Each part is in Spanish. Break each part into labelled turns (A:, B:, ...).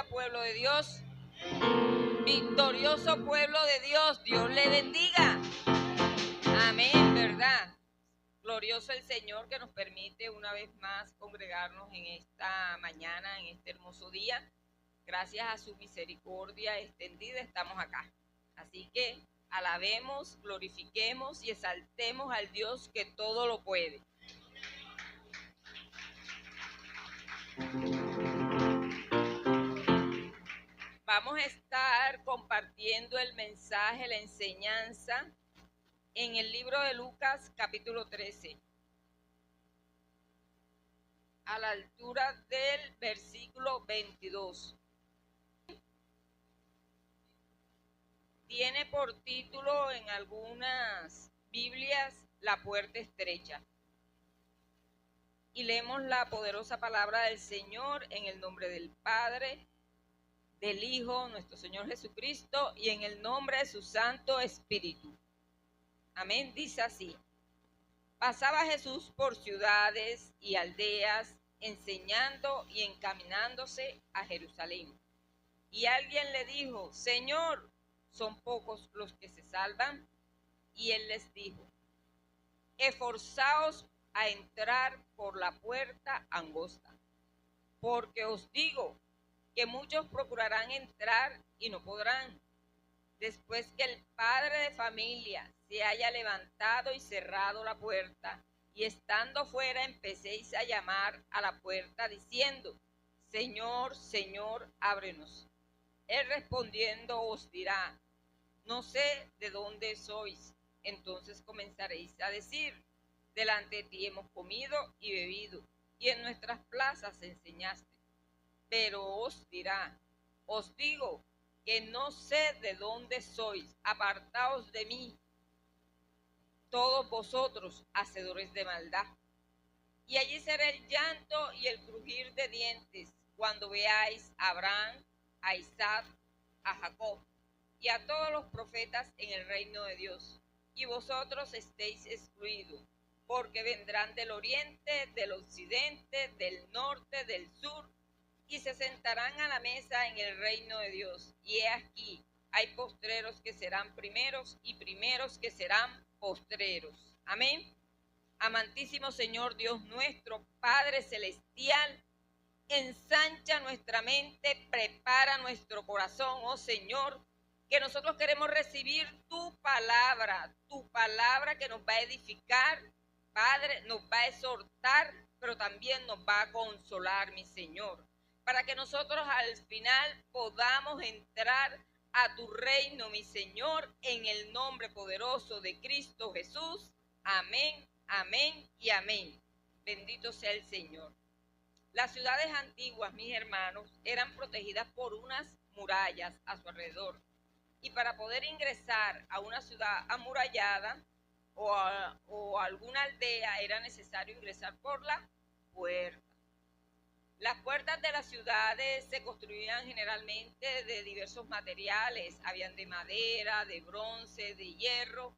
A: Pueblo de Dios, victorioso pueblo de Dios, Dios le bendiga. Amén, ¿verdad? Glorioso el Señor que nos permite una vez más congregarnos en esta mañana, en este hermoso día. Gracias a su misericordia extendida estamos acá. Así que alabemos, glorifiquemos y exaltemos al Dios que todo lo puede. Vamos a estar compartiendo el mensaje, la enseñanza en el libro de Lucas, capítulo 13, a la altura del versículo 22. Tiene por título en algunas Biblias La puerta estrecha. Y leemos la poderosa palabra del Señor en el nombre del Padre, del Hijo, nuestro Señor Jesucristo, y en el nombre de su Santo Espíritu. Amén, dice así. Pasaba Jesús por ciudades y aldeas, enseñando y encaminándose a Jerusalén. Y alguien le dijo: Señor, ¿son pocos los que se salvan? Y él les dijo: esforzaos a entrar por la puerta angosta, porque os digo que muchos procurarán entrar y no podrán. Después que el padre de familia se haya levantado y cerrado la puerta, y estando fuera empecéis a llamar a la puerta diciendo: Señor, Señor, ábrenos. Él respondiendo os dirá: no sé de dónde sois. Entonces comenzaréis a decir: delante de ti hemos comido y bebido, y en nuestras plazas enseñaste. Pero os dirá: os digo que no sé de dónde sois, apartaos de mí, todos vosotros hacedores de maldad. Y allí será el llanto y el crujir de dientes, cuando veáis a Abraham, a Isaac, a Jacob y a todos los profetas en el reino de Dios, y vosotros estéis excluidos, porque vendrán del oriente, del occidente, del norte, del sur, y se sentarán a la mesa en el reino de Dios. Y he aquí, hay postreros que serán primeros y primeros que serán postreros. Amén. Amantísimo Señor Dios nuestro, Padre celestial, ensancha nuestra mente, prepara nuestro corazón, oh Señor, que nosotros queremos recibir tu palabra que nos va a edificar, Padre, nos va a exhortar, pero también nos va a consolar, mi Señor, para que nosotros al final podamos entrar a tu reino, mi Señor, en el nombre poderoso de Cristo Jesús. Amén, amén y amén. Bendito sea el Señor. Las ciudades antiguas, mis hermanos, eran protegidas por unas murallas a su alrededor. Y para poder ingresar a una ciudad amurallada o a alguna aldea era necesario ingresar por la puerta. Las puertas de las ciudades se construían generalmente de diversos materiales. Habían de madera, de bronce, de hierro,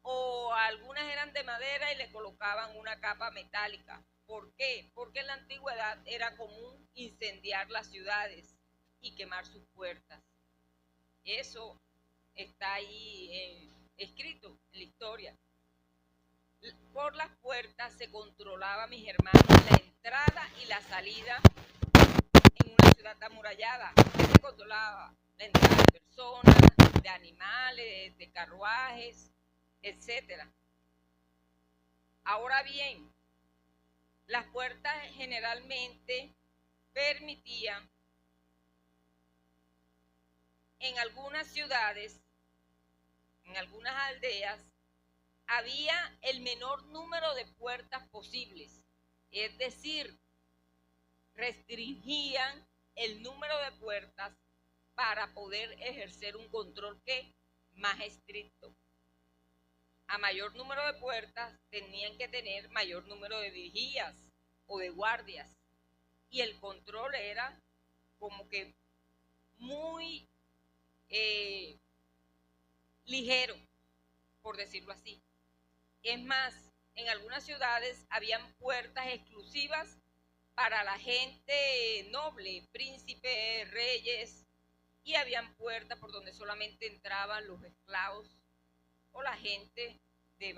A: o algunas eran de madera y le colocaban una capa metálica. ¿Por qué? Porque en la antigüedad era común incendiar las ciudades y quemar sus puertas. Eso está ahí escrito en la historia. Por las puertas se controlaba, mis hermanos, la entrada y la salida en una ciudad amurallada. Se controlaba la entrada de personas, de animales, de carruajes, etcétera. Ahora bien, las puertas generalmente permitían en algunas ciudades, en algunas aldeas, había el menor número de puertas posibles, es decir, restringían el número de puertas para poder ejercer un control más estricto. A mayor número de puertas tenían que tener mayor número de vigías o de guardias, y el control era como que muy ligero, por decirlo así. Es más, en algunas ciudades habían puertas exclusivas para la gente noble, príncipes, reyes, y habían puertas por donde solamente entraban los esclavos o la gente de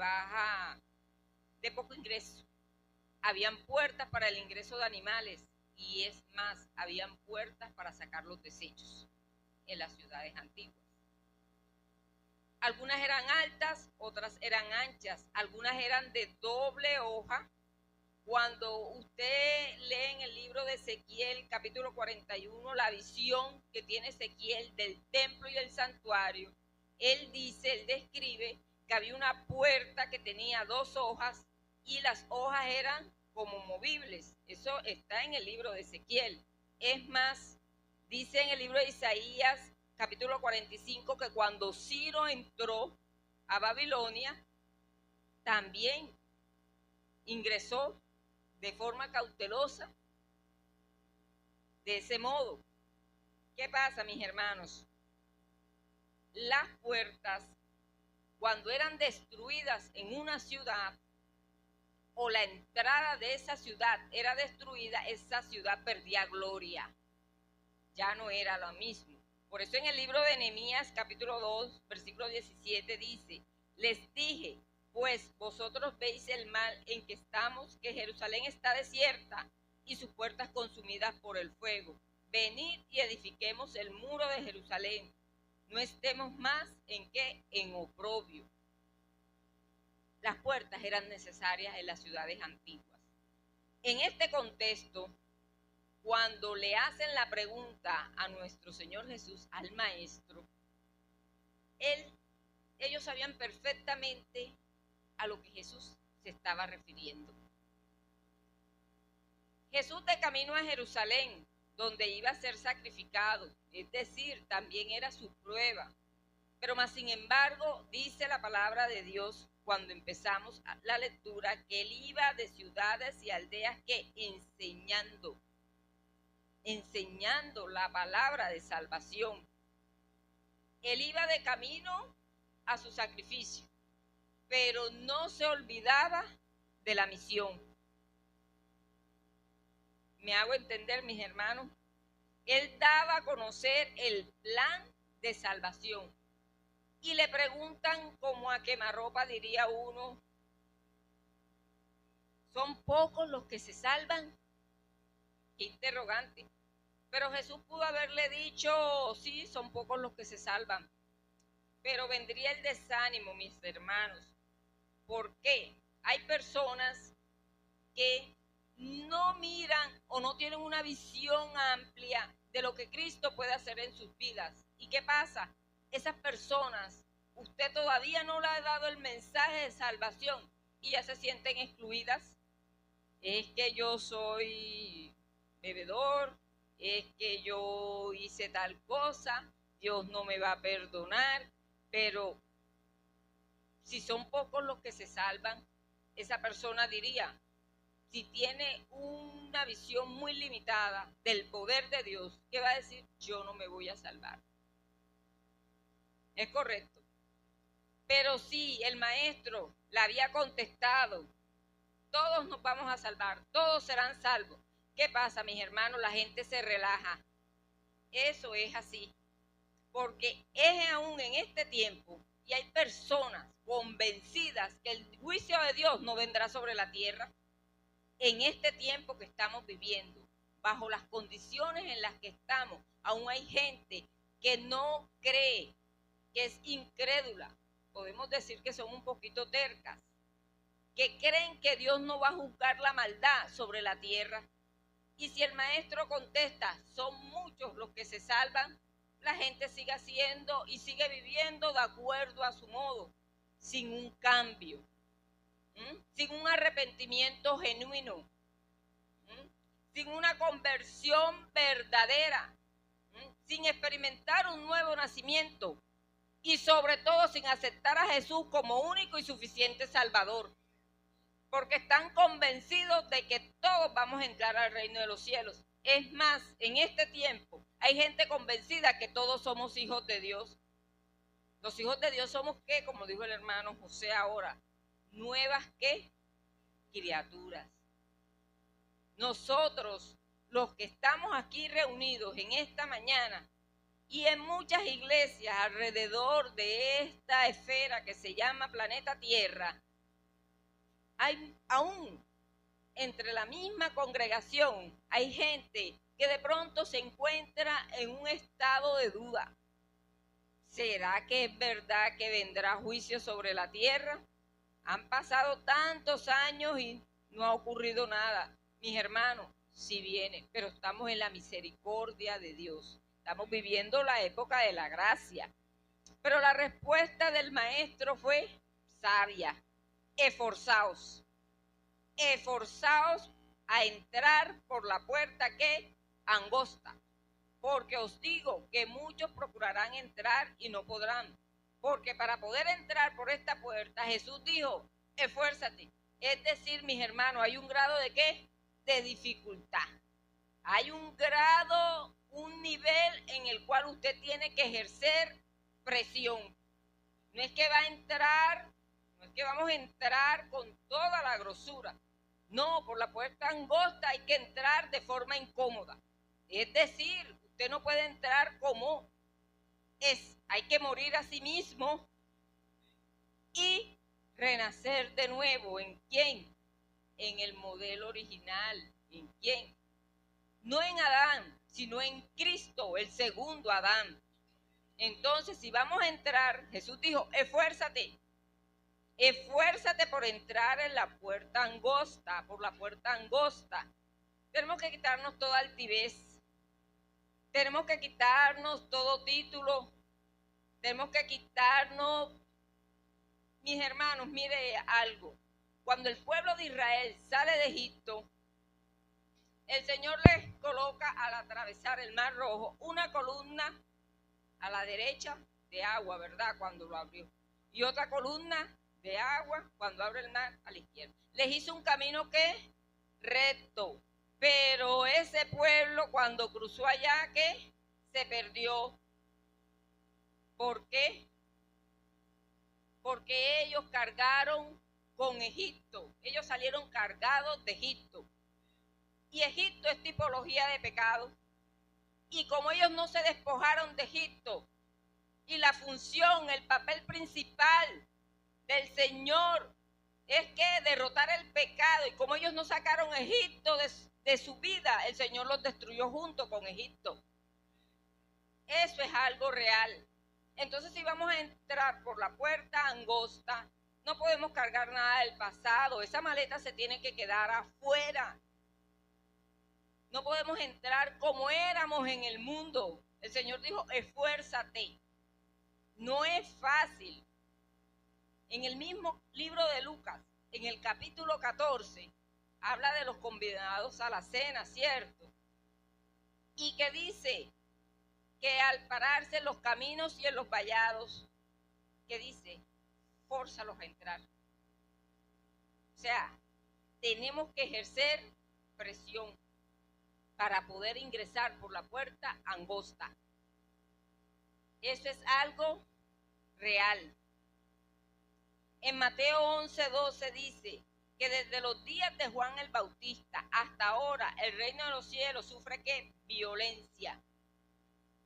A: poco ingreso. Habían puertas para el ingreso de animales y es más, habían puertas para sacar los desechos en las ciudades antiguas. Algunas eran altas, otras eran anchas, algunas eran de doble hoja. Cuando usted lee en el libro de Ezequiel, capítulo 41, la visión que tiene Ezequiel del templo y el santuario, él describe que había una puerta que tenía 2 hojas y las hojas eran como movibles. Eso está en el libro de Ezequiel. Es más, dice en el libro de Isaías, capítulo 45, que cuando Ciro entró a Babilonia, también ingresó de forma cautelosa, de ese modo. ¿Qué pasa, mis hermanos? Las puertas, cuando eran destruidas en una ciudad, o la entrada de esa ciudad era destruida, esa ciudad perdía gloria. Ya no era lo mismo. Por eso en el libro de Nehemías, capítulo 2, versículo 17, dice: les dije, pues vosotros veis el mal en que estamos, que Jerusalén está desierta y sus puertas consumidas por el fuego. Venid y edifiquemos el muro de Jerusalén. No estemos más en qué, en oprobio. Las puertas eran necesarias en las ciudades antiguas. En este contexto, cuando le hacen la pregunta a nuestro Señor Jesús, al Maestro, ellos sabían perfectamente a lo que Jesús se estaba refiriendo. Jesús, de camino a Jerusalén, donde iba a ser sacrificado, es decir, también era su prueba. Pero más sin embargo, dice la palabra de Dios, cuando empezamos la lectura, que él iba de ciudades y aldeas que enseñando la palabra de salvación. Él iba de camino a su sacrificio, pero no se olvidaba de la misión. ¿Me hago entender, mis hermanos? Él daba a conocer el plan de salvación. Y le preguntan como a quemarropa, diría uno, ¿son pocos los que se salvan? Qué interrogante. Pero Jesús pudo haberle dicho, sí, son pocos los que se salvan. Pero vendría el desánimo, mis hermanos. ¿Por qué? Hay personas que no miran o no tienen una visión amplia de lo que Cristo puede hacer en sus vidas. ¿Y qué pasa? Esas personas, usted todavía no le ha dado el mensaje de salvación y ya se sienten excluidas. Es que yo soy bebedor, es que yo hice tal cosa, Dios no me va a perdonar. Pero si son pocos los que se salvan, esa persona diría, si tiene una visión muy limitada del poder de Dios, ¿qué va a decir? Yo no me voy a salvar. Es correcto. Pero si el maestro le había contestado, todos nos vamos a salvar, todos serán salvos. ¿Qué pasa, mis hermanos? La gente se relaja. Eso es así. Porque es aún en este tiempo y hay personas convencidas que el juicio de Dios no vendrá sobre la tierra. En este tiempo que estamos viviendo, bajo las condiciones en las que estamos, aún hay gente que no cree, que es incrédula. Podemos decir que son un poquito tercas, que creen que Dios no va a juzgar la maldad sobre la tierra. Y si el maestro contesta, son muchos los que se salvan, la gente sigue haciendo y sigue viviendo de acuerdo a su modo, sin un cambio, sin un arrepentimiento genuino, sin una conversión verdadera, sin experimentar un nuevo nacimiento y sobre todo sin aceptar a Jesús como único y suficiente Salvador, porque están convencidos de que todos vamos a entrar al reino de los cielos. Es más, en este tiempo hay gente convencida que todos somos hijos de Dios. Los hijos de Dios somos, ¿qué? Como dijo el hermano José ahora, nuevas, ¿qué? Criaturas. nosotros, los que estamos aquí reunidos en esta mañana y en muchas iglesias alrededor de esta esfera que se llama planeta Tierra, hay aún entre la misma congregación, hay gente que de pronto se encuentra en un estado de duda. ¿Será que es verdad que vendrá juicio sobre la tierra? Han pasado tantos años y no ha ocurrido nada. Mis hermanos, sí viene, pero estamos en la misericordia de Dios. Estamos viviendo la época de la gracia. Pero la respuesta del maestro fue sabia. Esforzaos a entrar por la puerta que angosta, porque os digo que muchos procurarán entrar y no podrán, porque para poder entrar por esta puerta Jesús dijo, esfuérzate. Es decir, mis hermanos, hay un grado de ¿qué? De dificultad. Hay un grado, un nivel en el cual usted tiene que ejercer presión. No es que va a entrar, no es que vamos a entrar con toda la grosura. No, por la puerta angosta hay que entrar de forma incómoda. Es decir, usted no puede entrar como es. Hay que morir a sí mismo y renacer de nuevo. ¿En quién? En el modelo original. ¿En quién? No en Adán, sino en Cristo, el segundo Adán. Entonces, si vamos a entrar, Jesús dijo, esfuérzate por entrar en la puerta angosta, por la puerta angosta. Tenemos que quitarnos toda altivez, tenemos que quitarnos todo título, tenemos que quitarnos, mis hermanos, mire algo, cuando el pueblo de Israel sale de Egipto, el Señor les coloca al atravesar el Mar Rojo una columna a la derecha de agua, ¿verdad? Cuando lo abrió. Y otra columna de agua cuando abre el mar a la izquierda. Les hizo un camino que recto. Pero ese pueblo cuando cruzó allá, ¿qué? Se perdió. ¿Por qué? Porque ellos cargaron con Egipto. Ellos salieron cargados de Egipto. Y Egipto es tipología de pecado. Y como ellos no se despojaron de Egipto, y la función, el papel principal del Señor es que derrotar el pecado, y como ellos no sacaron a Egipto de su vida, el Señor los destruyó junto con Egipto. Eso es algo real. Entonces, si vamos a entrar por la puerta angosta, no podemos cargar nada del pasado. Esa maleta se tiene que quedar afuera. No podemos entrar como éramos en el mundo. El Señor dijo, esfuérzate. No es fácil. En el mismo libro de Lucas, en el capítulo 14, habla de los convidados a la cena, ¿cierto? Y que dice que al pararse en los caminos y en los vallados, que dice, fórzalos a entrar. O sea, tenemos que ejercer presión para poder ingresar por la puerta angosta. Eso es algo real. En Mateo 11:12 dice que desde los días de Juan el Bautista hasta ahora el reino de los cielos sufre ¿qué? Violencia.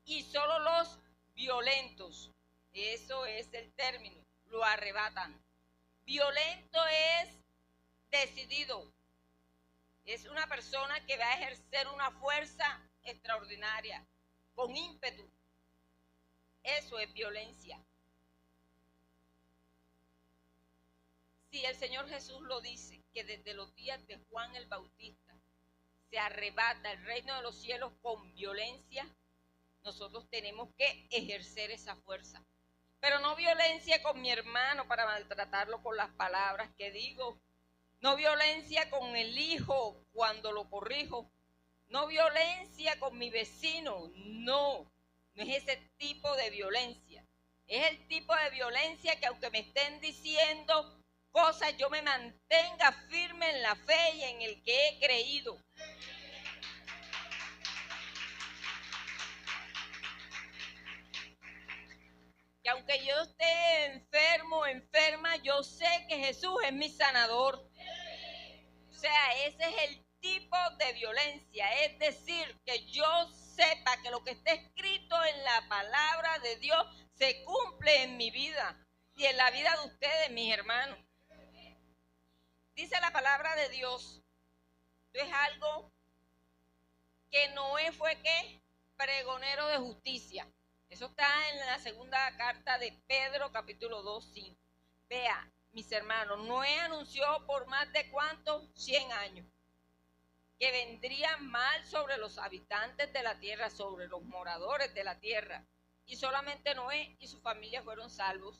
A: Y solo los violentos, eso es el término, lo arrebatan. Violento es decidido. Es una persona que va a ejercer una fuerza extraordinaria, con ímpetu. Eso es violencia. Si el Señor Jesús lo dice, que desde los días de Juan el Bautista se arrebata el reino de los cielos con violencia, nosotros tenemos que ejercer esa fuerza. Pero no violencia con mi hermano para maltratarlo con las palabras que digo. No violencia con el hijo cuando lo corrijo. No violencia con mi vecino. No es ese tipo de violencia. Es el tipo de violencia que aunque me estén diciendo cosas, yo me mantenga firme en la fe y en el que he creído. Que aunque yo esté enfermo, enferma, yo sé que Jesús es mi sanador. O sea, ese es el tipo tipo de violencia, es decir, que yo sepa que lo que está escrito en la palabra de Dios se cumple en mi vida y en la vida de ustedes, mis hermanos. Dice la palabra de Dios, esto es algo que Noé fue, ¿qué? Pregonero de justicia. Eso está en la segunda carta de Pedro, capítulo 2, 5. Vea, mis hermanos, Noé anunció por más de ¿cuántos? 100 años. Que vendría mal sobre los habitantes de la tierra, sobre los moradores de la tierra. Y solamente Noé y su familia fueron salvos.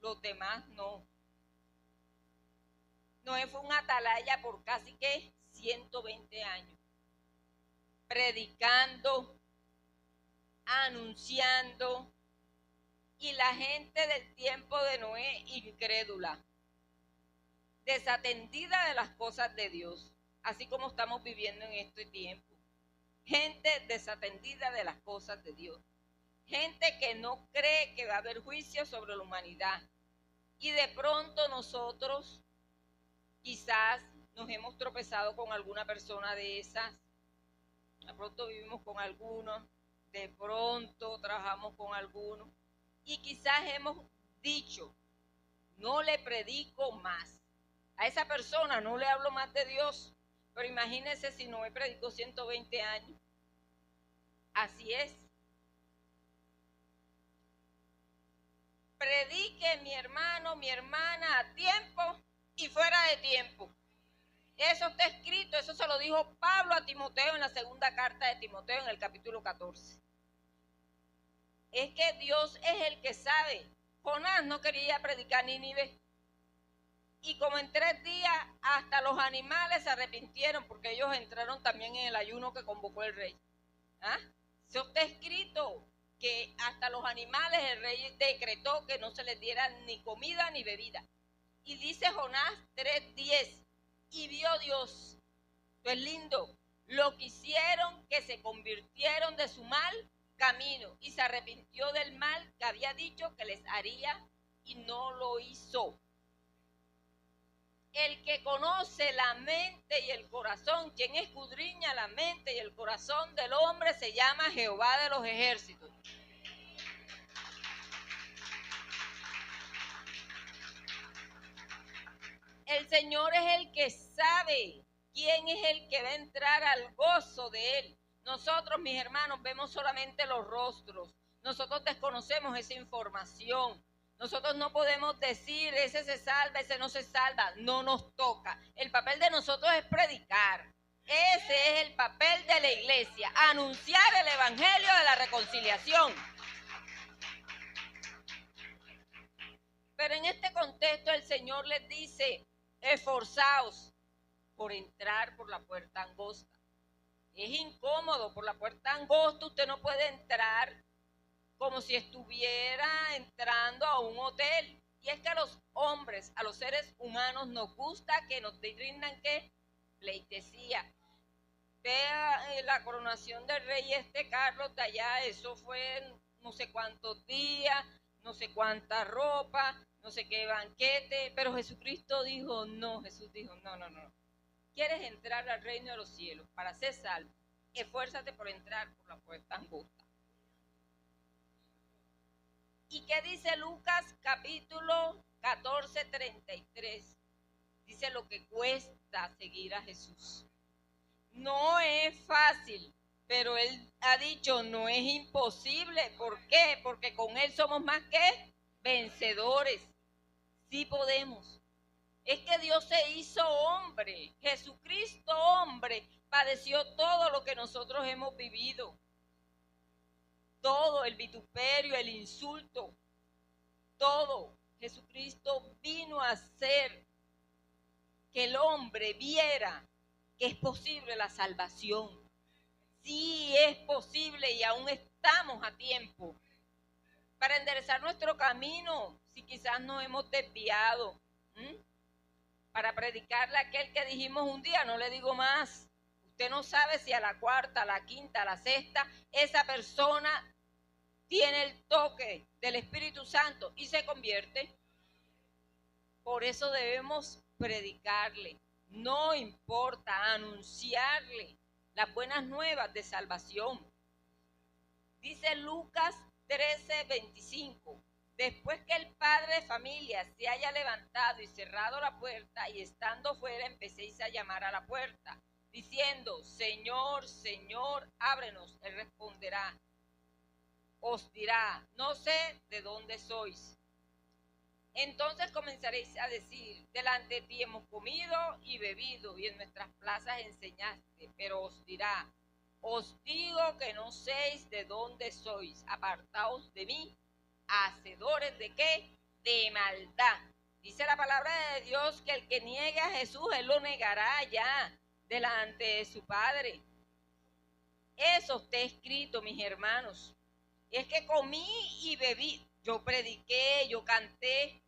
A: Los demás no. Noé fue un atalaya por casi que 120 años. Predicando, anunciando, y la gente del tiempo de Noé incrédula, desatendida de las cosas de Dios, así como estamos viviendo en este tiempo. Gente desatendida de las cosas de Dios. Gente que no cree que va a haber juicio sobre la humanidad. Y de pronto nosotros quizás nos hemos tropezado con alguna persona de esas. De pronto vivimos con algunos. De pronto trabajamos con algunos. Y quizás hemos dicho, no le predico más. A esa persona no le hablo más de Dios. Pero imagínense si Noé predicó 120 años. Así es. Predique, mi hermano, mi hermana, a tiempo y fuera de tiempo. Eso está escrito, eso se lo dijo Pablo a Timoteo en la segunda carta de Timoteo en el capítulo 14. Es que Dios es el que sabe. Jonás no quería predicar Nínive. Y como en 3 días hasta los animales se arrepintieron porque ellos entraron también en el ayuno que convocó el rey. ¿Ah? Eso está escrito, que hasta los animales el rey decretó que no se les diera ni comida ni bebida. Y dice Jonás 3:10, y vio Dios, esto es lindo, lo que hicieron, que se convirtieron de su mal camino y se arrepintió del mal que había dicho que les haría y no lo hizo. El que conoce la mente y el corazón, quien escudriña la mente y el corazón del hombre, se llama Jehová de los ejércitos. El Señor es el que sabe quién es el que va a entrar al gozo de Él. Nosotros, mis hermanos, vemos solamente los rostros. Nosotros desconocemos esa información. Nosotros no podemos decir, ese se salva, ese no se salva. No nos toca. El papel de nosotros es predicar. Ese es el papel de la iglesia, anunciar el evangelio de la reconciliación. Pero en este contexto el Señor les dice, esforzaos por entrar por la puerta angosta. Es incómodo, por la puerta angosta usted no puede entrar como si estuviera entrando a un hotel. Y es que a los hombres, a los seres humanos, nos gusta que nos rindan, ¿qué? Pleitesía. Vea la coronación del rey Carlos de allá, eso fue no sé cuántos días, no sé cuánta ropa, no sé qué banquete, pero Jesucristo dijo no, Jesús dijo no. ¿Quieres entrar al reino de los cielos para ser salvo? Esfuérzate por entrar por la puerta angosta. ¿Y qué dice Lucas capítulo 14, 33? Dice lo que cuesta seguir a Jesús. No es fácil, pero Él ha dicho no es imposible. ¿Por qué? Porque con Él somos más que vencedores. Sí podemos. Es que Dios se hizo hombre. Jesucristo hombre padeció todo lo que nosotros hemos vivido. Todo, el vituperio, el insulto, todo. Jesucristo vino a hacer que el hombre viera que es posible la salvación. Sí es posible y aún estamos a tiempo para enderezar nuestro camino si quizás nos hemos desviado. Para predicarle a aquel que dijimos un día, no le digo más. Usted no sabe si a la cuarta, a la quinta, a la sexta, esa persona tiene el toque del Espíritu Santo y se convierte. Por eso debemos predicarle. No importa anunciarle las buenas nuevas de salvación. Dice Lucas 13:25. Después que el padre de familia se haya levantado y cerrado la puerta, y estando fuera empecéis a llamar a la puerta, diciendo: Señor, Señor, ábrenos. Él responderá, os dirá: no sé de dónde sois. Entonces comenzaréis a decir: delante de ti hemos comido y bebido, y en nuestras plazas enseñaste. Pero os dirá: os digo que no séis de dónde sois, apartaos de mí, hacedores de ¿qué? De maldad. Dice la palabra de Dios que el que niegue a Jesús, él lo negará ya delante de su Padre. Eso está escrito, mis hermanos. Es que comí y bebí, yo prediqué, yo canté,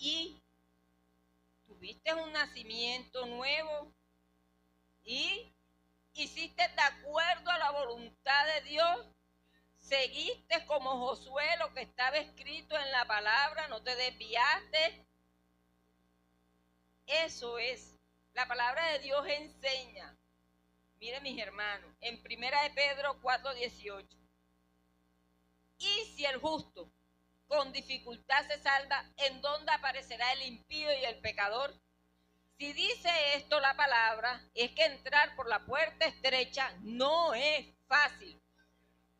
A: y tuviste un nacimiento nuevo y hiciste de acuerdo a la voluntad de Dios, seguiste como Josué lo que estaba escrito en la palabra, no te desviaste. Eso es, la palabra de Dios enseña. Miren, mis hermanos, en 1 de Pedro 4:18, y si el justo con dificultad se salva, ¿en dónde aparecerá el impío y el pecador? Si dice esto la palabra, es que entrar por la puerta estrecha no es fácil,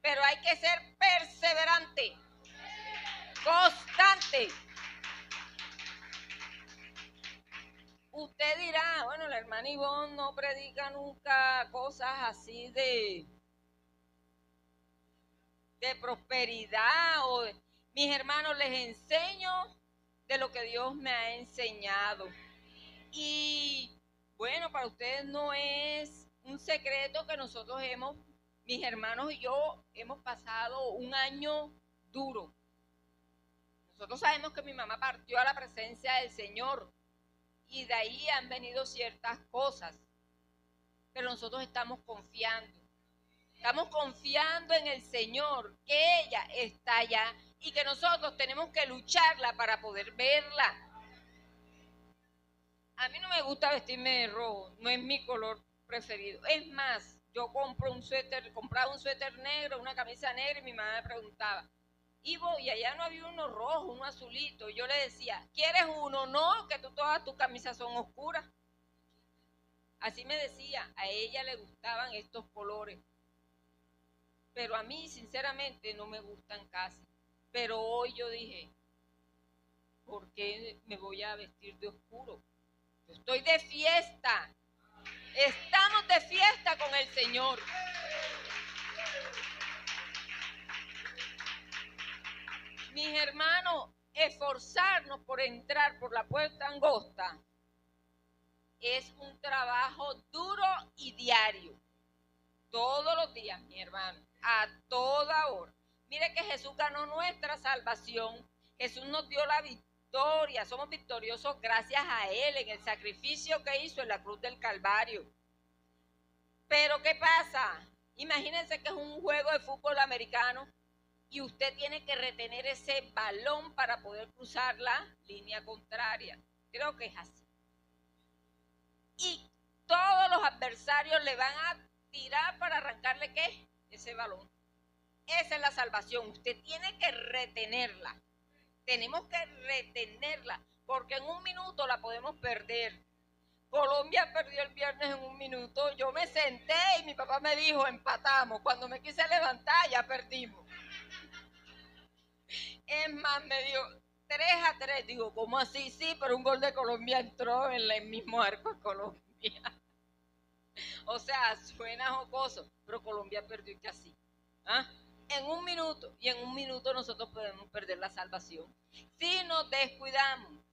A: pero hay que ser perseverante, constante. Usted dirá, bueno, la hermana Ivonne no predica nunca cosas así de prosperidad o de... Mis hermanos, les enseño de lo que Dios me ha enseñado. Y bueno, para ustedes no es un secreto que nosotros mis hermanos y yo hemos pasado un año duro. Nosotros sabemos que mi mamá partió a la presencia del Señor y de ahí han venido ciertas cosas, pero nosotros estamos confiando. Estamos confiando en el Señor, que ella está allá y que nosotros tenemos que lucharla para poder verla. A mí no me gusta vestirme de rojo, no es mi color preferido. Es más, yo compraba un suéter negro, una camisa negra, y mi mamá me preguntaba: Ivo, y allá no había uno rojo, uno azulito. Yo le decía: ¿quieres uno? No, que todas tus camisas son oscuras. Así me decía, a ella le gustaban estos colores. Pero a mí, sinceramente, no me gustan casi. Pero hoy yo dije, ¿por qué me voy a vestir de oscuro? Yo estoy de fiesta. Estamos de fiesta con el Señor. Mis hermanos, esforzarnos por entrar por la puerta angosta es un trabajo duro y diario. Todos los días, mi hermano, a toda hora. Mire que Jesús ganó nuestra salvación. Jesús nos dio la victoria. Somos victoriosos gracias a Él en el sacrificio que hizo en la cruz del Calvario. Pero ¿qué pasa? Imagínense que es un juego de fútbol americano y usted tiene que retener ese balón para poder cruzar la línea contraria. Creo que es así. Y todos los adversarios le van a tirar para arrancarle ¿qué? Ese balón. Esa es la salvación. Usted tiene que retenerla. Tenemos que retenerla, porque en un minuto la podemos perder. Colombia perdió el viernes en un minuto. Yo me senté y mi papá me dijo: empatamos. Cuando me quise levantar, ya perdimos. Es más, me dio 3-3. Digo, ¿cómo así? Sí, pero un gol de Colombia entró en el mismo arco de Colombia. O sea, suena jocoso, pero Colombia perdió casi. ¿Ah? En un minuto, y en un minuto nosotros podemos perder la salvación. Si nos descuidamos.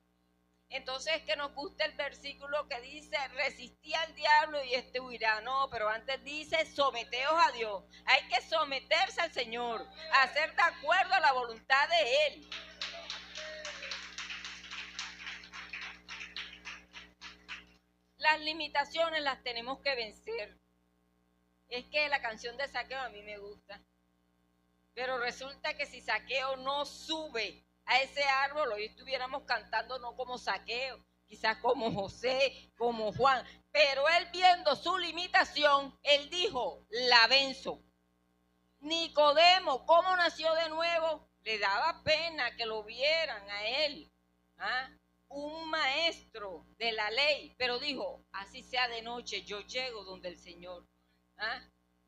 A: Entonces, que nos gusta el versículo que dice: resistí al diablo y este huirá. No, pero antes dice: someteos a Dios. Hay que someterse al Señor, hacer de acuerdo a la voluntad de Él. Las limitaciones las tenemos que vencer. Es que la canción de Saqueo a mí me gusta. Pero resulta que si Saqueo no sube a ese árbol, hoy estuviéramos cantando no como Saqueo, quizás como José, como Juan, pero él viendo su limitación, él dijo, la venzo. Nicodemo, ¿cómo nació de nuevo? Le daba pena que lo vieran a él, ¿ah? Un maestro de la ley, pero dijo, así sea de noche, yo llego donde el Señor. ¿Ah?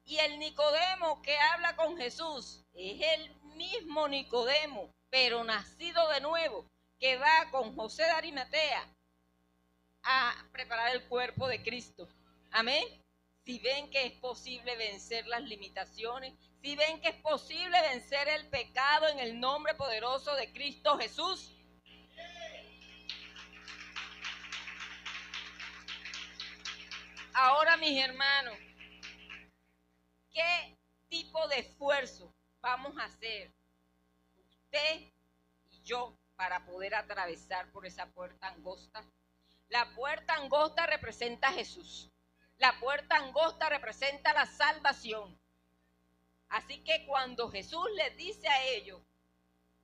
A: Y el Nicodemo que habla con Jesús es el mismo Nicodemo, pero nacido de nuevo, que va con José de Arimatea a preparar el cuerpo de Cristo. Amén. Si ven que es posible vencer las limitaciones, si ven que es posible vencer el pecado en el nombre poderoso de Cristo Jesús. Ahora, mis hermanos, ¿qué tipo de esfuerzo vamos a hacer usted y yo para poder atravesar por esa puerta angosta? La puerta angosta representa a Jesús. La puerta angosta representa la salvación. Así que cuando Jesús les dice a ellos,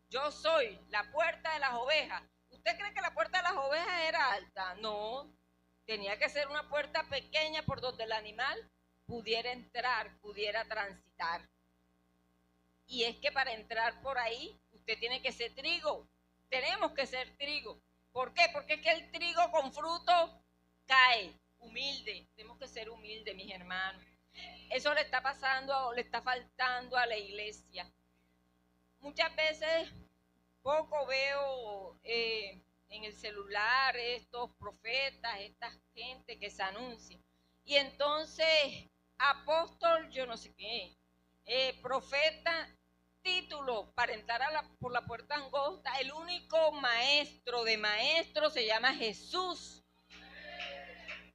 A: yo soy la puerta de las ovejas, ¿usted cree que la puerta de las ovejas era alta? No, tenía que ser una puerta pequeña por donde el animal pudiera entrar, pudiera transitar. Y es que para entrar por ahí, usted tiene que ser trigo. Tenemos que ser trigo. ¿Por qué? Porque es que el trigo con fruto cae, humilde. Tenemos que ser humildes, mis hermanos. Eso le está pasando, le está faltando a la iglesia. Muchas veces poco veo en el celular estos profetas, esta gente que se anuncia. Y entonces, apóstol, yo no sé qué, profeta, título para entrar por la puerta angosta. El único maestro de maestros se llama Jesús.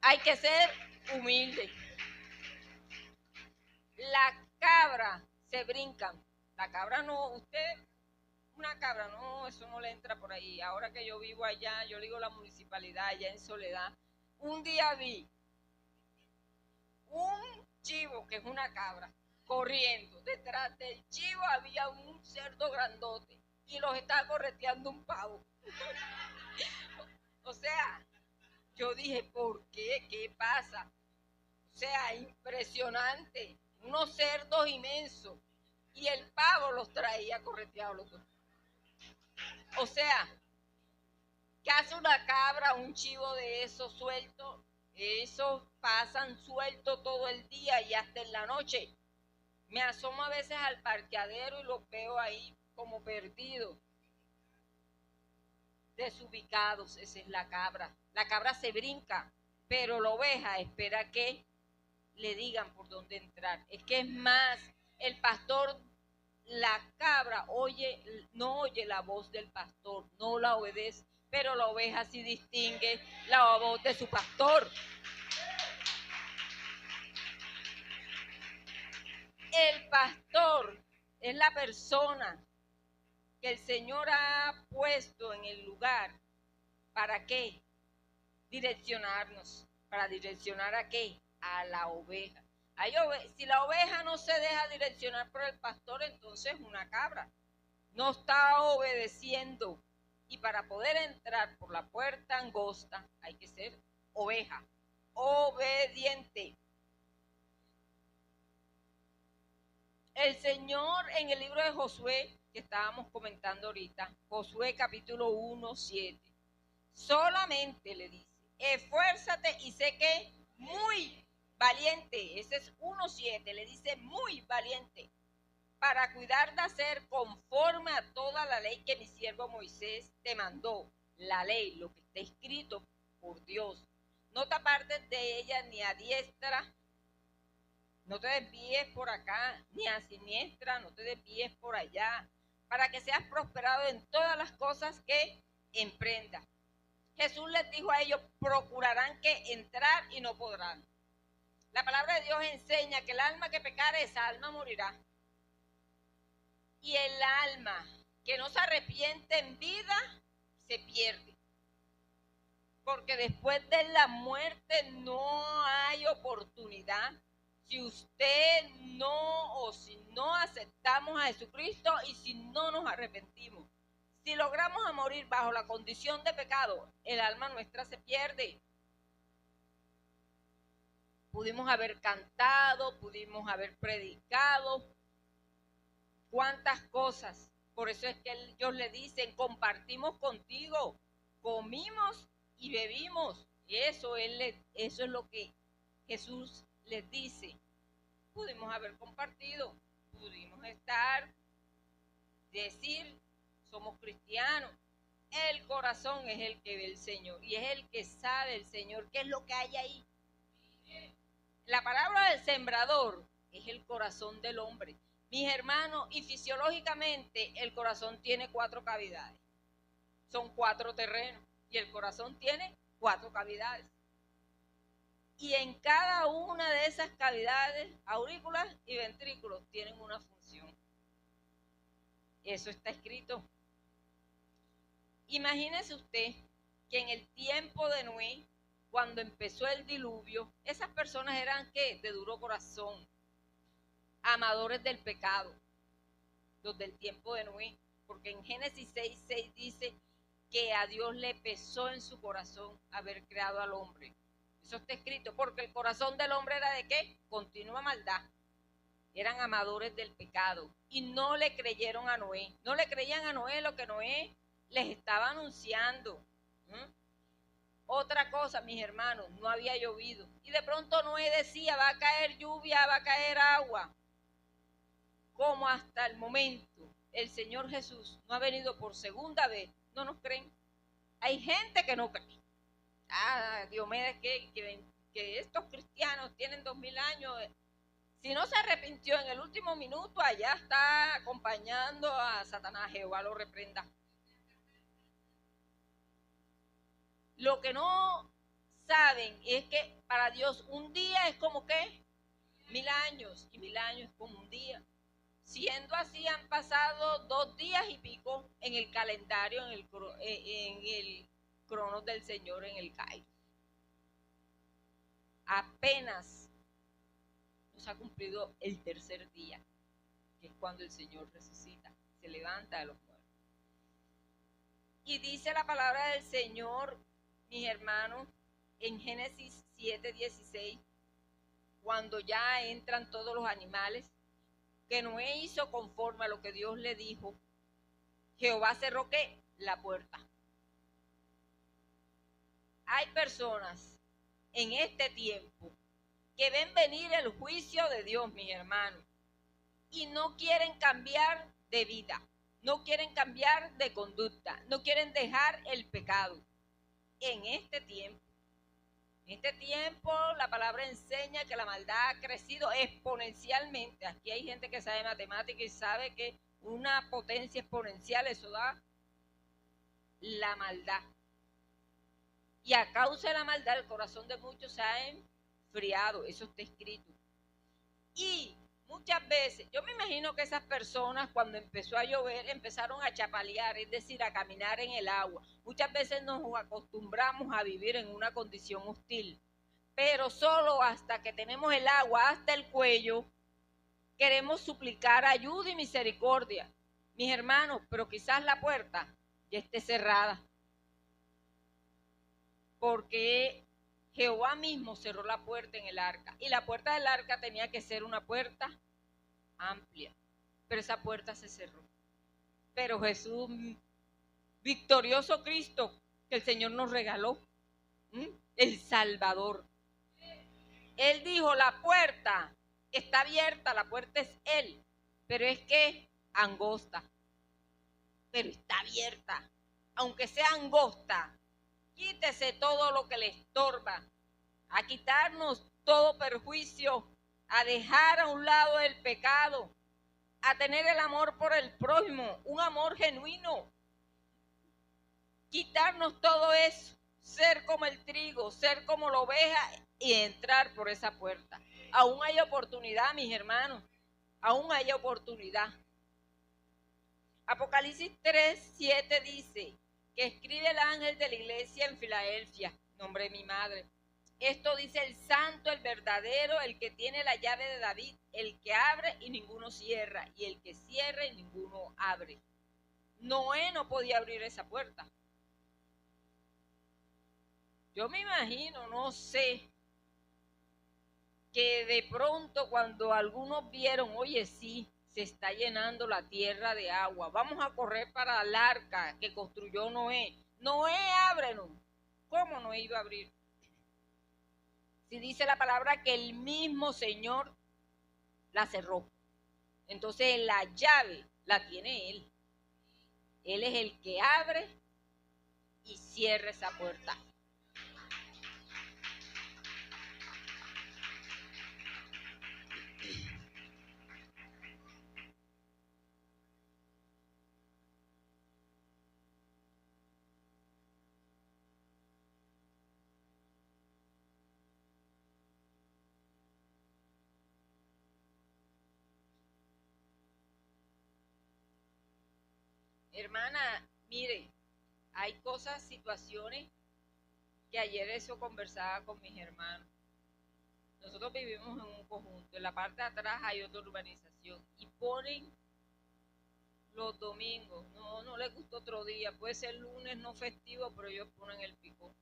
A: Hay que ser humilde. La cabra se brincan. La cabra no, usted, una cabra, no, eso no le entra por ahí. Ahora que yo vivo allá, yo digo la municipalidad, allá en Soledad, un día vi un chivo, que es una cabra, corriendo. Detrás del chivo había un cerdo grandote y los estaba correteando un pavo. O sea, yo dije, ¿por qué? ¿Qué pasa? O sea, impresionante. Unos cerdos inmensos. Y el pavo los traía correteados los dos. O sea, ¿qué hace una cabra, un chivo de esos sueltos? Esos pasan sueltos todo el día y hasta en la noche. Me asomo a veces al parqueadero y los veo ahí como perdidos, desubicados. Esa es la cabra. La cabra se brinca, pero la oveja espera que le digan por dónde entrar. Es que es más, el pastor, la cabra no oye la voz del pastor, no la obedece, pero la oveja sí distingue la voz de su pastor. El pastor es la persona que el Señor ha puesto en el lugar. ¿Para qué? Direccionarnos. ¿Para direccionar a qué? A la oveja. Si la oveja no se deja direccionar por el pastor, entonces es una cabra. No está obedeciendo. Y para poder entrar por la puerta angosta hay que ser oveja, obediente. El Señor en el libro de Josué, que estábamos comentando ahorita, Josué capítulo 1, 7, solamente le dice, esfuérzate y sé que muy valiente, ese es 1:7, le dice muy valiente, para cuidar de hacer conforme a toda la ley que mi siervo Moisés te mandó, la ley, lo que está escrito por Dios. No te apartes de ella ni a diestra, no te desvíes por acá, ni a siniestra, no te desvíes por allá, para que seas prosperado en todas las cosas que emprendas. Jesús les dijo a ellos, procurarán que entrar y no podrán. La palabra de Dios enseña que el alma que pecare, esa alma morirá. Y el alma que no se arrepiente en vida, se pierde. Porque después de la muerte no hay oportunidad. Si usted no, o si no aceptamos a Jesucristo y si no nos arrepentimos. Si logramos a morir bajo la condición de pecado, el alma nuestra se pierde. Pudimos haber cantado, pudimos haber predicado, cuántas cosas. Por eso es que ellos le dicen, compartimos contigo, comimos y bebimos. Eso es lo que Jesús les dice. Pudimos haber compartido, pudimos estar, decir, somos cristianos. El corazón es el que ve el Señor y es el que sabe el Señor qué es lo que hay ahí. La palabra del sembrador es el corazón del hombre. Mis hermanos, y fisiológicamente el corazón tiene 4 cavidades. Son 4 terrenos y el corazón tiene 4 cavidades. Y en cada una de esas cavidades, aurículas y ventrículos tienen una función. Eso está escrito. Imagínese usted que en el tiempo de Noé, cuando empezó el diluvio, esas personas eran ¿qué? De duro corazón, amadores del pecado, los del tiempo de Noé, porque en Génesis 6:6 dice que a Dios le pesó en su corazón haber creado al hombre. Eso está escrito, porque el corazón del hombre era ¿de qué? Continua maldad. Eran amadores del pecado y no le creyeron a Noé. No le creían a Noé lo que Noé les estaba anunciando. Otra cosa, mis hermanos, no había llovido. Y de pronto Noé decía, va a caer lluvia, va a caer agua. Como hasta el momento el Señor Jesús no ha venido por segunda vez, no nos creen. Hay gente que no cree. Diomedes, que estos cristianos tienen 2000 años. Si no se arrepintió en el último minuto, allá está acompañando a Satanás. Jehová lo reprenda. Lo que no saben es que para Dios un día es como ¿qué? 1000 años. Y 1000 años es como un día. Siendo así, han pasado 2 días y pico en el calendario, en el cronos del Señor, en el Kairos. Apenas nos ha cumplido el 3er día, que es cuando el Señor resucita, se levanta de los muertos. Y dice la palabra del Señor, mis hermanos, en Génesis 7:16, cuando ya entran todos los animales, que Noé hizo conforme a lo que Dios le dijo. Jehová cerró ¿qué? La puerta. Hay personas en este tiempo que ven venir el juicio de Dios, mis hermanos, y no quieren cambiar de vida, no quieren cambiar de conducta, no quieren dejar el pecado. En este tiempo la palabra enseña que la maldad ha crecido exponencialmente. Aquí hay gente que sabe matemáticas y sabe que una potencia exponencial, eso da la maldad. Y a causa de la maldad el corazón de muchos se ha enfriado, eso está escrito. Y muchas veces, yo me imagino que esas personas cuando empezó a llover empezaron a chapalear, es decir, a caminar en el agua. Muchas veces nos acostumbramos a vivir en una condición hostil, pero solo hasta que tenemos el agua hasta el cuello, queremos suplicar ayuda y misericordia. Mis hermanos, pero quizás la puerta ya esté cerrada, porque Jehová mismo cerró la puerta en el arca, y la puerta del arca tenía que ser una puerta amplia, pero esa puerta se cerró. Pero Jesús, victorioso Cristo, que el Señor nos regaló, el Salvador, Él dijo, la puerta está abierta, la puerta es Él, pero es que angosta, pero está abierta, aunque sea angosta. Quítese todo lo que le estorba, a quitarnos todo perjuicio, a dejar a un lado el pecado, a tener el amor por el prójimo, un amor genuino. Quitarnos todo eso, ser como el trigo, ser como la oveja y entrar por esa puerta. Aún hay oportunidad, mis hermanos, aún hay oportunidad. Apocalipsis 3:7 dice que escribe el ángel de la iglesia en Filadelfia, nombre de mi madre. Esto dice el santo, el verdadero, el que tiene la llave de David, el que abre y ninguno cierra, y el que cierra y ninguno abre. Noé no podía abrir esa puerta. Yo me imagino, no sé, que de pronto cuando algunos vieron, oye, sí, se está llenando la tierra de agua, vamos a correr para el arca que construyó Noé. Noé, ábrenos. ¿Cómo Noé iba a abrir? Si dice la palabra que el mismo Señor la cerró. Entonces la llave la tiene Él. Él es el que abre y cierra esa puerta. Hermana, mire, hay cosas, situaciones que ayer eso conversaba con mis hermanos. Nosotros vivimos en un conjunto, en la parte de atrás hay otra urbanización y ponen los domingos, no les gusta otro día, puede ser lunes no festivo, pero ellos ponen el pico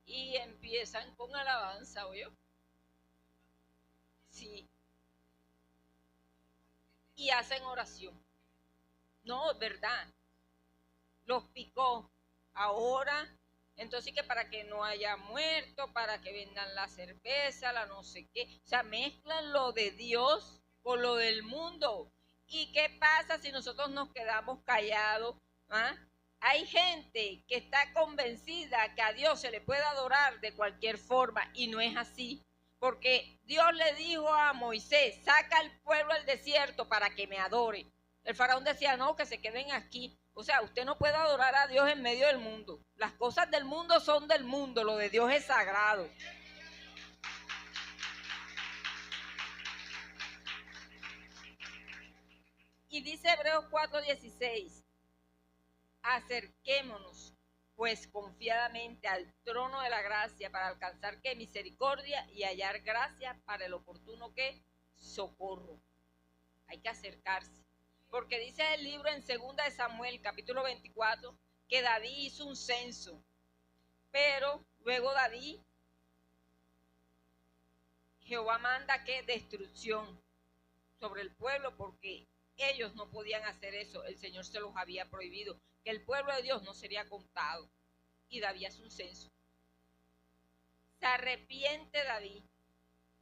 A: y empiezan con alabanza, ¿oyó? Sí, y hacen oración. No, es verdad, los picó ahora, entonces que para que no haya muerto, para que vendan la cerveza, la no sé qué, o sea, mezclan lo de Dios con lo del mundo. ¿Y qué pasa si nosotros nos quedamos callados? ¿Ah? Hay gente que está convencida que a Dios se le puede adorar de cualquier forma y no es así. Porque Dios le dijo a Moisés, saca al pueblo al desierto para que me adore. El faraón decía, no, que se queden aquí. O sea, usted no puede adorar a Dios en medio del mundo. Las cosas del mundo son del mundo, lo de Dios es sagrado. Y dice Hebreos 4:16, acerquémonos pues confiadamente al trono de la gracia para alcanzar que misericordia y hallar gracia para el oportuno que socorro. Hay que acercarse. Porque dice el libro en 2 de Samuel, capítulo 24, que David hizo un censo. Pero luego David, Jehová manda que destrucción sobre el pueblo porque ellos no podían hacer eso. El Señor se los había prohibido. Que el pueblo de Dios no sería contado. Y David hace un censo. Se arrepiente David.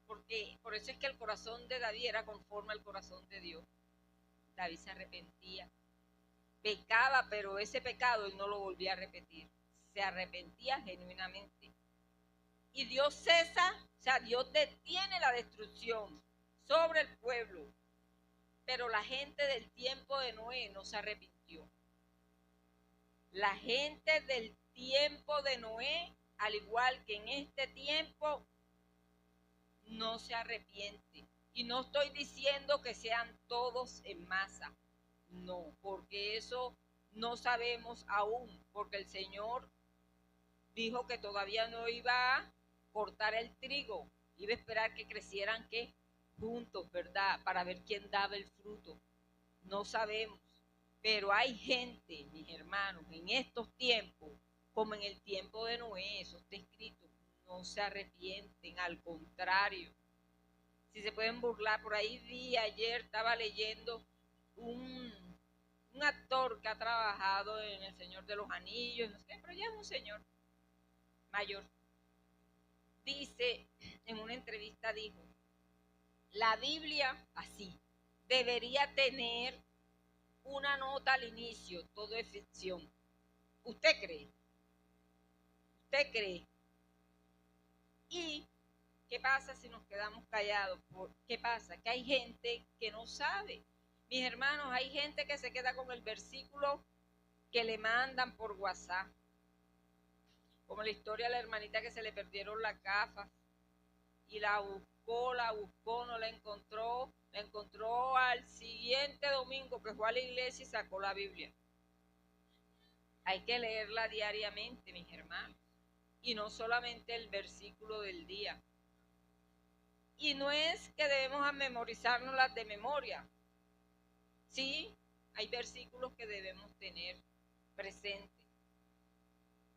A: Porque por eso es que el corazón de David era conforme al corazón de Dios. David se arrepentía. Pecaba, pero ese pecado él no lo volvía a repetir. Se arrepentía genuinamente. Y Dios cesa, o sea, Dios detiene la destrucción sobre el pueblo. Pero la gente del tiempo de Noé no se arrepintió. La gente del tiempo de Noé, al igual que en este tiempo, no se arrepiente. Y no estoy diciendo que sean todos en masa. No, porque eso no sabemos aún, porque el Señor dijo que todavía no iba a cortar el trigo, iba a esperar que crecieran ¿qué? Juntos, ¿verdad? Para ver quién daba el fruto. No sabemos, pero hay gente, mis hermanos, en estos tiempos, como en el tiempo de Noé, eso está escrito, no se arrepienten, al contrario. Si se pueden burlar, por ahí vi ayer, estaba leyendo un actor que ha trabajado en El Señor de los Anillos, no sé qué, pero ya es un señor mayor. Dice, en una entrevista dijo, la Biblia, así, debería tener una nota al inicio, todo es ficción. ¿Usted cree? ¿Usted cree? ¿Y qué pasa si nos quedamos callados? ¿Qué pasa? Que hay gente que no sabe. Mis hermanos, hay gente que se queda con el versículo que le mandan por WhatsApp. Como la historia de la hermanita que se le perdieron las gafas y la buscó, no la encontró al siguiente domingo que fue a la iglesia y sacó la Biblia. Hay que leerla diariamente, mis hermanos, y no solamente el versículo del día. Y no es que debemos memorizarnos las de memoria. Sí, hay versículos que debemos tener presentes.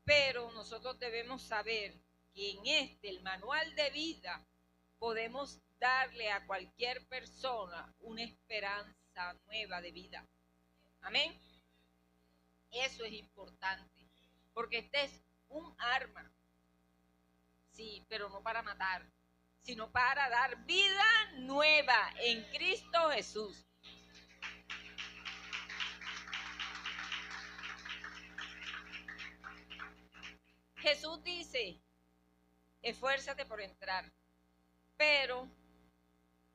A: Pero nosotros debemos saber que en el manual de vida, podemos darle a cualquier persona una esperanza nueva de vida. Amén. Eso es importante, porque este es un arma, sí, pero no para matar, sino para dar vida nueva en Cristo Jesús. Jesús dice, esfuérzate por entrar, pero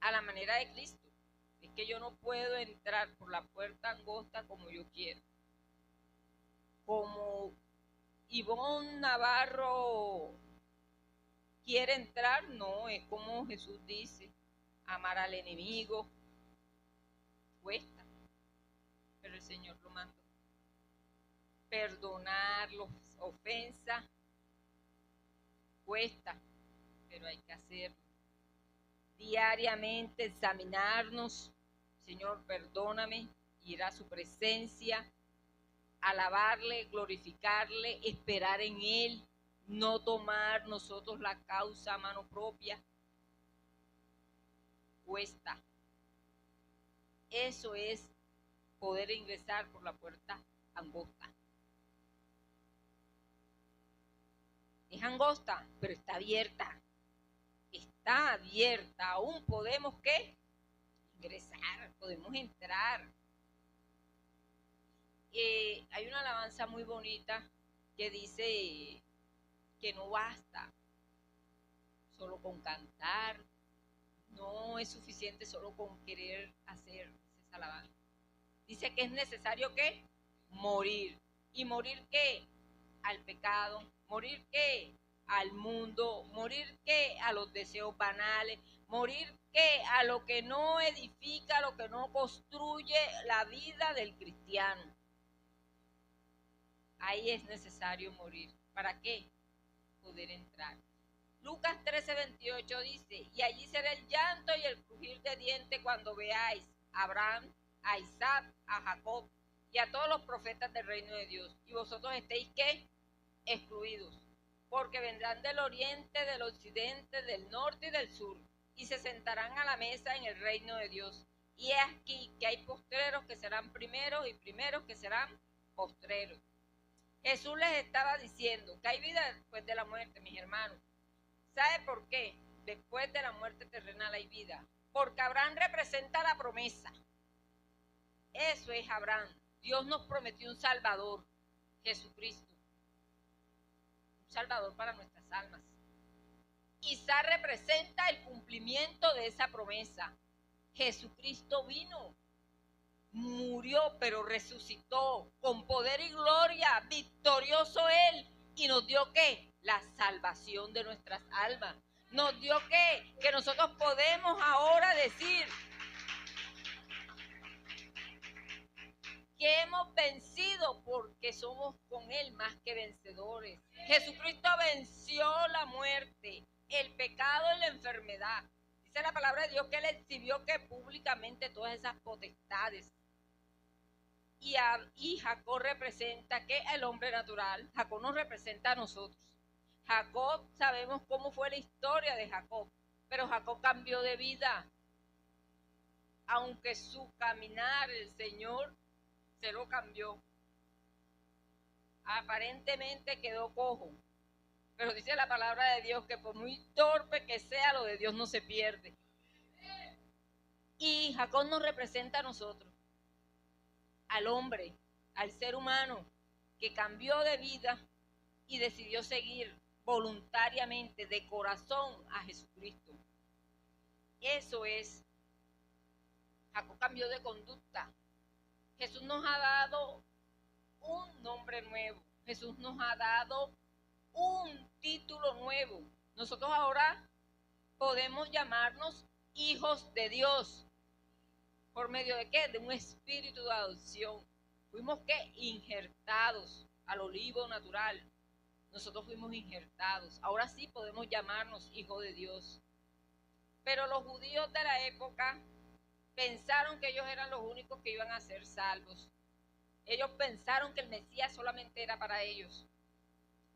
A: a la manera de Cristo. Es que yo no puedo entrar por la puerta angosta como yo quiero. Como Ivonne Navarro quiere entrar, no, es como Jesús dice, amar al enemigo cuesta, pero el Señor lo mandó. Perdonar las ofensas cuesta, pero hay que hacerlo. Diariamente examinarnos, Señor, perdóname, ir a su presencia, alabarle, glorificarle, esperar en Él, no tomar nosotros la causa a mano propia. Cuesta. Eso es poder ingresar por la puerta angosta. Es angosta, pero está abierta. Está abierta. Aún podemos, ¿qué? Ingresar, podemos entrar. Hay una alabanza muy bonita que dice que no basta solo con cantar, no es suficiente solo con querer hacer esa alabanza. Dice que es necesario ¿qué? Morir. ¿Y morir qué? Al pecado. ¿Morir qué? Al mundo. ¿Morir qué? A los deseos banales. ¿Morir qué? A lo que no edifica, a lo que no construye la vida del cristiano. Ahí es necesario morir. ¿Para qué? Poder entrar. Lucas 13:28 dice, y allí será el llanto y el crujir de dientes cuando veáis a Abraham, a Isaac, a Jacob y a todos los profetas del reino de Dios. Y vosotros estéis, ¿qué? Excluidos. Porque vendrán del oriente, del occidente, del norte y del sur, y se sentarán a la mesa en el reino de Dios. Y es aquí que hay postreros que serán primeros y primeros que serán postreros. Jesús les estaba diciendo que hay vida después de la muerte, mis hermanos. ¿Sabe por qué? Después de la muerte terrenal hay vida. Porque Abraham representa la promesa. Eso es Abraham. Dios nos prometió un Salvador, Jesucristo. Un Salvador para nuestras almas. Isaac representa el cumplimiento de esa promesa. Jesucristo vino, murió, pero resucitó con poder y gloria, victorioso Él, y nos dio ¿qué? La salvación de nuestras almas. Nos dio ¿qué? Que nosotros podemos ahora decir que hemos vencido porque somos con Él más que vencedores. Jesucristo venció la muerte, el pecado y la enfermedad. Dice la palabra de Dios que Él exhibió que públicamente todas esas potestades. Y Jacob representa que el hombre natural. Jacob nos representa a nosotros. Jacob, sabemos cómo fue la historia de Jacob, pero Jacob cambió de vida. Aunque su caminar, el Señor se lo cambió. Aparentemente quedó cojo, pero dice la palabra de Dios que por muy torpe que sea, lo de Dios no se pierde. Y Jacob nos representa a nosotros, al hombre, al ser humano que cambió de vida y decidió seguir voluntariamente, de corazón, a Jesucristo. Eso es. Jacob cambió de conducta. Jesús nos ha dado un nombre nuevo. Jesús nos ha dado un título nuevo. Nosotros ahora podemos llamarnos hijos de Dios. ¿Por medio de qué? De un espíritu de adopción. Fuimos ¿qué? Injertados al olivo natural. Nosotros fuimos injertados. Ahora sí podemos llamarnos hijos de Dios. Pero los judíos de la época pensaron que ellos eran los únicos que iban a ser salvos. Ellos pensaron que el Mesías solamente era para ellos.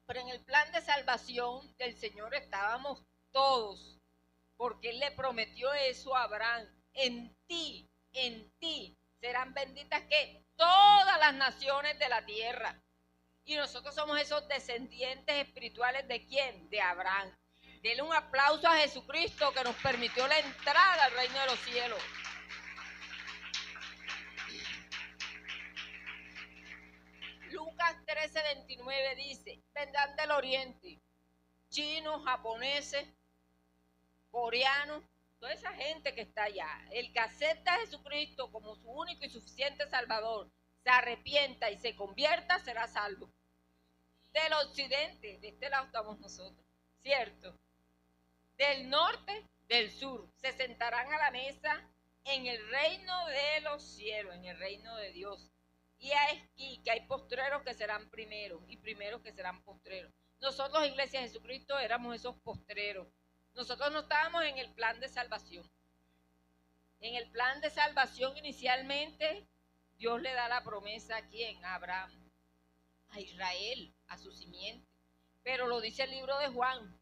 A: Pero en el plan de salvación del Señor estábamos todos, porque Él le prometió eso a Abraham. En ti serán benditas que todas las naciones de la tierra. Y nosotros somos esos descendientes espirituales ¿de quién? De Abraham. Denle un aplauso a Jesucristo que nos permitió la entrada al reino de los cielos. Lucas 13:29 dice, vendrán del oriente, chinos, japoneses, coreanos, toda esa gente que está allá. El que acepta a Jesucristo como su único y suficiente Salvador, se arrepienta y se convierta, será salvo. Del occidente, de este lado estamos nosotros, ¿cierto? Del norte, del sur, se sentarán a la mesa en el reino de los cielos, en el reino de Dios. Y aquí que hay postreros que serán primeros y primeros que serán postreros. Nosotros, Iglesia de Jesucristo, éramos esos postreros. Nosotros no estábamos en el plan de salvación. En el plan de salvación inicialmente, Dios le da la promesa a ¿quién? A Abraham, a Israel, a su simiente. Pero lo dice el libro de Juan,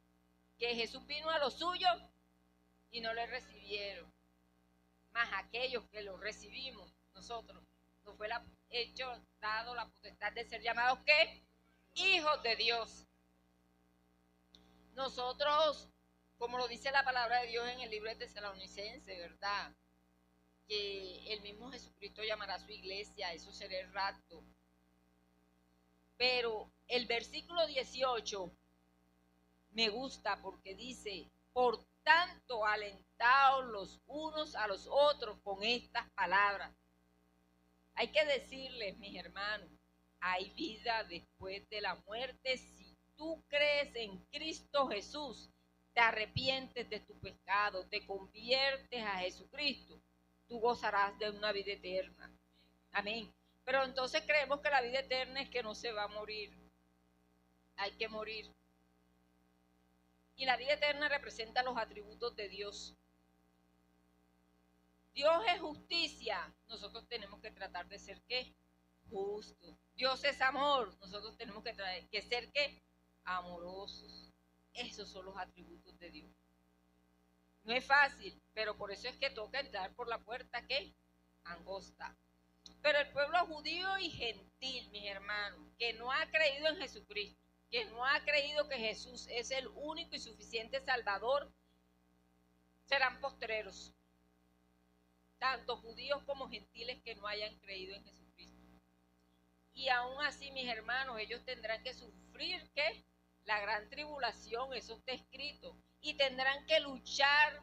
A: que Jesús vino a los suyos y no le recibieron. Más aquellos que lo recibimos, nosotros, nos fue dado la potestad de ser llamados ¿qué? Hijos de Dios. Nosotros, como lo dice la palabra de Dios en el libro de Tesalonicenses, ¿verdad? Que el mismo Jesucristo llamará a su iglesia, eso será el rapto. Pero el versículo 18 me gusta porque dice, por tanto, alentaos los unos a los otros con estas palabras. Hay que decirles, mis hermanos, hay vida después de la muerte. Si tú crees en Cristo Jesús, te arrepientes de tu pecado, te conviertes a Jesucristo, tú gozarás de una vida eterna. Amén. Pero entonces creemos que la vida eterna es que no se va a morir. Hay que morir. Y la vida eterna representa los atributos de Dios. Dios es justicia, nosotros tenemos que tratar de ser ¿qué? Justos. Dios es amor, nosotros tenemos que ser ¿qué? Amorosos. Esos son los atributos de Dios. No es fácil, pero por eso es que toca entrar por la puerta ¿qué? Angosta. Pero el pueblo judío y gentil, mis hermanos, que no ha creído en Jesucristo, que no ha creído que Jesús es el único y suficiente Salvador, serán postreros. Tanto judíos como gentiles que no hayan creído en Jesucristo. Y aún así, mis hermanos, ellos tendrán que sufrir, ¿qué? La gran tribulación, eso está escrito. Y tendrán que luchar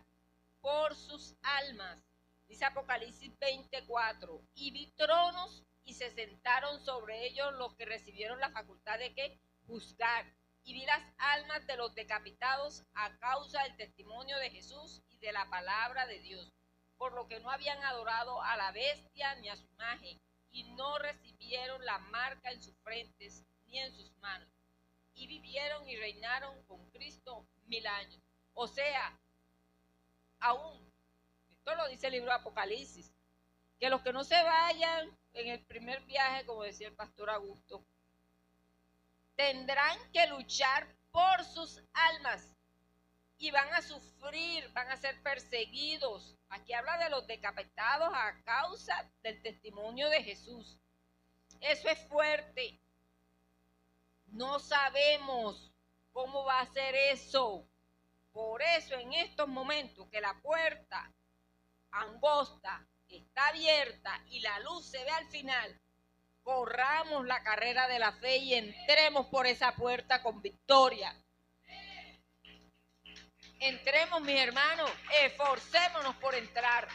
A: por sus almas. Dice Apocalipsis 24, y vi tronos y se sentaron sobre ellos los que recibieron la facultad de ¿qué? Juzgar. Y vi las almas de los decapitados a causa del testimonio de Jesús y de la palabra de Dios, por lo que no habían adorado a la bestia ni a su imagen, y no recibieron la marca en sus frentes ni en sus manos, y vivieron y reinaron con Cristo 1000 años. O sea, aún, esto lo dice el libro de Apocalipsis, que los que no se vayan en el primer viaje, como decía el pastor Augusto, tendrán que luchar por sus almas. Y van a sufrir, van a ser perseguidos. Aquí habla de los decapitados a causa del testimonio de Jesús. Eso es fuerte. No sabemos cómo va a ser eso. Por eso en estos momentos que la puerta angosta está abierta y la luz se ve al final, corramos la carrera de la fe y entremos por esa puerta con victoria. Entremos, mis hermanos, esforcémonos por entrar.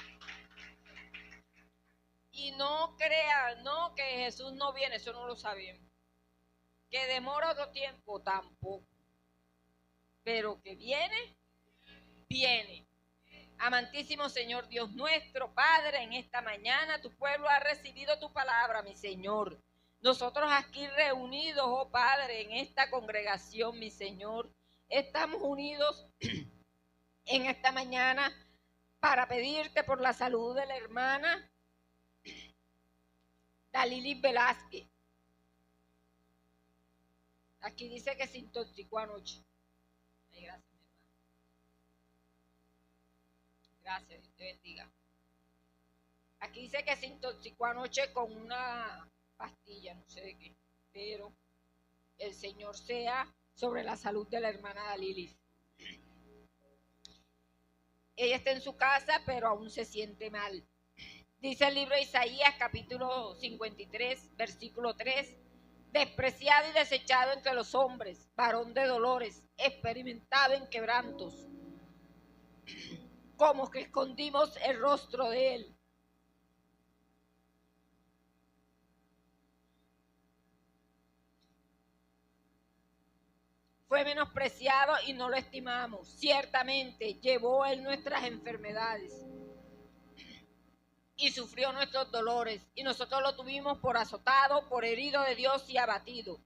A: Y no crean, no, que Jesús no viene, eso no lo sabemos. Que demora otro tiempo, tampoco. Pero que viene, viene. Amantísimo Señor Dios nuestro, Padre, en esta mañana tu pueblo ha recibido tu palabra, mi Señor. Nosotros aquí reunidos, oh Padre, en esta congregación, mi Señor, estamos unidos en esta mañana
B: para pedirte por la salud de la hermana Dalilis Velázquez. Aquí dice que se intoxicó anoche. Ay, gracias, mi hermano. Gracias, Dios te bendiga. Aquí dice que se intoxicó anoche con una pastilla, no sé de qué, pero el Señor sea sobre la salud de la hermana Dalilis. Ella está en su casa, pero aún se siente mal. Dice el libro de Isaías, capítulo 53, versículo 3, despreciado y desechado entre los hombres, varón de dolores, experimentado en quebrantos, como que escondimos el rostro de él. Fue menospreciado y no lo estimamos. Ciertamente llevó él nuestras enfermedades y sufrió nuestros dolores, y nosotros lo tuvimos por azotado, por herido de Dios y abatido.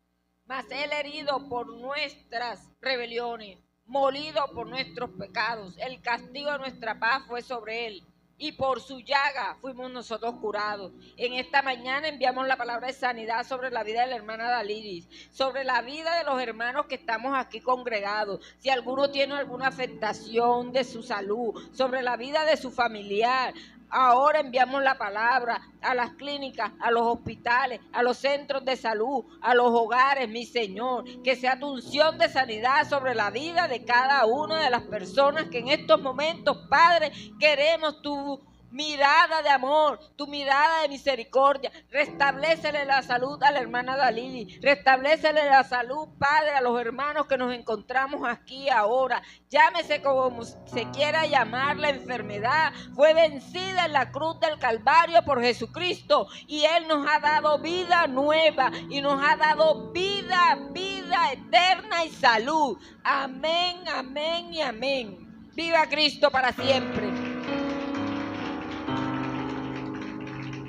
B: Mas él herido por nuestras rebeliones, molido por nuestros pecados. El castigo de nuestra paz fue sobre él, y por su llaga fuimos nosotros curados. En esta mañana enviamos la palabra de sanidad sobre la vida de la hermana Dalilis, sobre la vida de los hermanos que estamos aquí congregados. Si alguno tiene alguna afectación de su salud, sobre la vida de su familiar, ahora enviamos la palabra a las clínicas, a los hospitales, a los centros de salud, a los hogares, mi Señor. Que sea tu unción de sanidad sobre la vida de cada una de las personas que en estos momentos, Padre, queremos tu mirada de amor, tu mirada de misericordia. Restablécele la salud a la hermana Dalilis, restablécele la salud, Padre, a los hermanos que nos encontramos aquí ahora. Llámese como se quiera llamar, la enfermedad fue vencida en la cruz del Calvario por Jesucristo, y Él nos ha dado vida nueva y nos ha dado vida eterna y salud. Amén, amén y amén. Viva Cristo para siempre.